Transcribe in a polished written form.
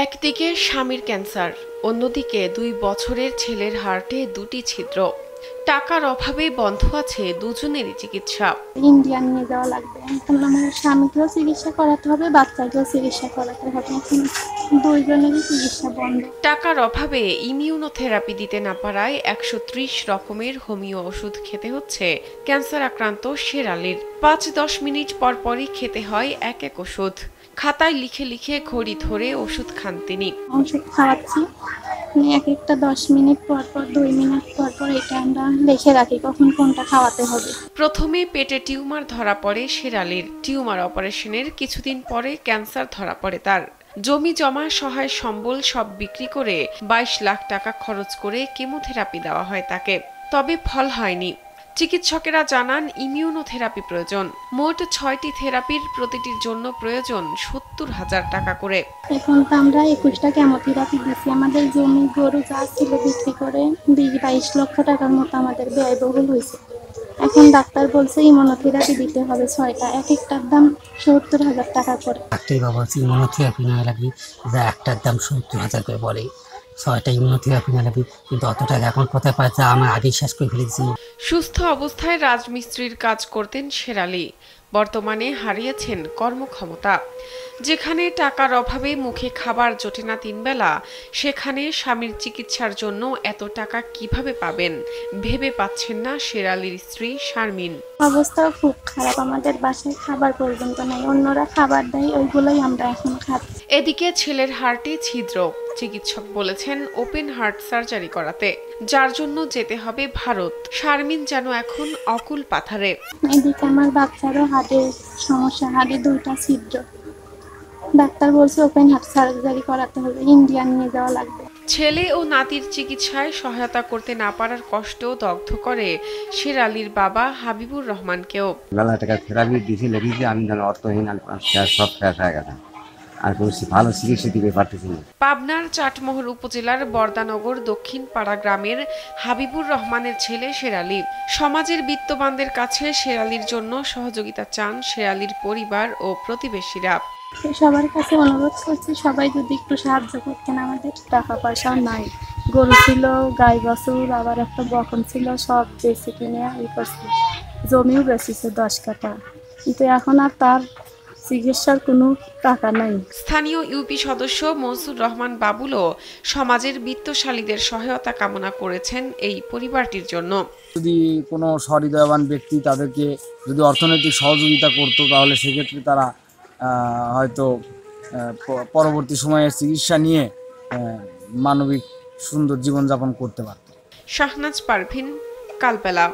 একদিকে স্বামীর ক্যান্সার, অন্যদিকে ২ বছরের ছেলের হার্টে ২টি ছিদ্র। টাকার অভাবে বন্ধ আছে দুজনেরই চিকিৎসা। ইন্ডিয়া নিয়ে যাওয়া লাগবে। এখন আমার স্বামীকেও চিকিৎসা করাতে হবে, বাচ্চাকেও চিকিৎসা করাতে হবে। এখন দুইজনেরই চিকিৎসা বন্ধ। টাকার অভাবে ইমিউনোথেরাপি দিতে না পারায় ১৩০ রকমের হোমিও ওষুধ খেতে হচ্ছে ক্যান্সার আক্রান্ত শেরালির। ৫-১০ মিনিট পরপরই খেতে হয় এক এক ওষুধ। খাতায় লিখে লিখে ঘড়ি ধরে ওষুধ খান তিনি। ওষুধ খাওয়াচ্ছি, এক একটা ১০ মিনিট পর পর, ২ মিনিট পর পর এটা আমরা লিখে রাখি কখন কোনটা খাওয়াতে হবে। প্রথমে পেটে টিউমার ধরা পড়ে শেরালির। টিউমার অপারেশনের কিছুদিন পরে ক্যান্সার ধরা পড়ে তার। জমি জমা সহায় সম্বল সব বিক্রি করে ২২ লাখ টাকা খরচ করে কেমোথেরাপি দেওয়া হয় তাকে, তবে ফল হয়নি। চিকিৎসকেরা জানান ইমিউনোথেরাপি প্রয়োজন। মোট ৬টি থেরাপির প্রতিটির জন্য প্রয়োজন ৭০,০০০ টাকা করে। এখন তো আমরা ২১টা কেমোথেরাপি দিচ্ছি। আমাদের জমি গরু যা ছিল বিক্রি করে ২২ লক্ষ টাকার মতো আমাদের ব্যয়বহুল হয়েছে। এখন ডাক্তার বলছে ইমিউনোথেরাপি দিতে হবে ৬টা, এক একটার দাম ৭০,০০০ টাকা করে। একটাই বাবা হচ্ছে ইমিউনোথেরাপি নেওয়া লাগবে, যা একটার দাম ৭০,০০০ করে বলে। ৬টা ইমিউনোথেরাপি নেওয়া লাগবে, কিন্তু অত টাকা এখন কোথায় পায় তা আমার আগেই শেষ করে ফেলেছি। সুস্থ অবস্থায় রাজমিস্ত্রির কাজ করতেন শেরালি, বর্তমানে হারিয়েছেন কর্মক্ষমতা। যেখানে টাকার অভাবে মুখে খাবার জোটে না ৩ বেলা, সেখানে স্বামীর চিকিৎসার জন্য এত টাকা কিভাবে পাবেন ভেবে পাচ্ছেন না শেরালির স্ত্রী শারমিন। অবস্থাও খুব খারাপ, আমাদের বাসায় খাবার পর্যন্ত নাই, অন্যরা খাবার দেয় ওইগুলোই আমরা এখন খাচ্ছি। এদিকে ছেলের হার্টে ছিদ্র, চিকিৎসক বলেছেন ওপেন হার্ট সার্জারি করাতে, যার জন্য যেতে হবে ভারত। শারমিন যেন এখন অকুল পাথারে। এদিকে আমার বাচ্চারও হার্টের সমস্যা, হার্টে ২টা ছিদ্র। ডাক্তার বলছে ওপেন হার্ট সার্জারি করাতে হবে, ইন্ডিয়া নিয়ে যাওয়া লাগবে। ছেলে ও নাতির চিকিৎসায় সহায়তা করতে না পারার কষ্ট দগ্ধ করে শেরালির বাবা হাবিবুর রহমানকেও। মেলা টাকা থেরাপি দিয়েছি, লেগেছি আমি যেন অর্থহীন, সব শেষ হয়ে গেছে, আর কোনো ভালো চিকিৎসা দিতে পারতেছি না। পাবনার চাটমোহর উপজেলার বরদানগর দক্ষিণ পাড়া গ্রামের হাবিবুর রহমানের ছেলে শেরালি। সমাজের বিত্তবানদের কাছে শেরালির জন্য সহযোগিতা চান শেরালির পরিবার ও প্রতিবেশীরা। সবার কাছে অনুরোধ করছি, সবাই যদি একটু সাহায্য করতেন। আমাদের টাকা পয়সাও নাই, গরু ছিল, গাই বাছুর, আবার একটা বকন ছিল, সব বেশি কিনে করছি। জমিও বেশিছে ১০ কাঠা, কিন্তু এখন আর তার চিকিৎসার কোনো টাকা নাই। স্থানীয় ইউপি সদস্য মনসুর রহমান বাবুলও সমাজের বিত্তশালীদের সহায়তা কামনা করেছেন এই পরিবারটির জন্য। যদি কোনো সহৃদয়বান ব্যক্তি তাদেরকে যদি অর্থনৈতিক সহযোগিতা করতো, তাহলে সেক্ষেত্রে তারা হয়তো পরবর্তী সময়ে চিকিৎসা নিয়ে মানবিক সুন্দর জীবনযাপন করতে পারত। শাহনাজ পারভিন, কালবেলা।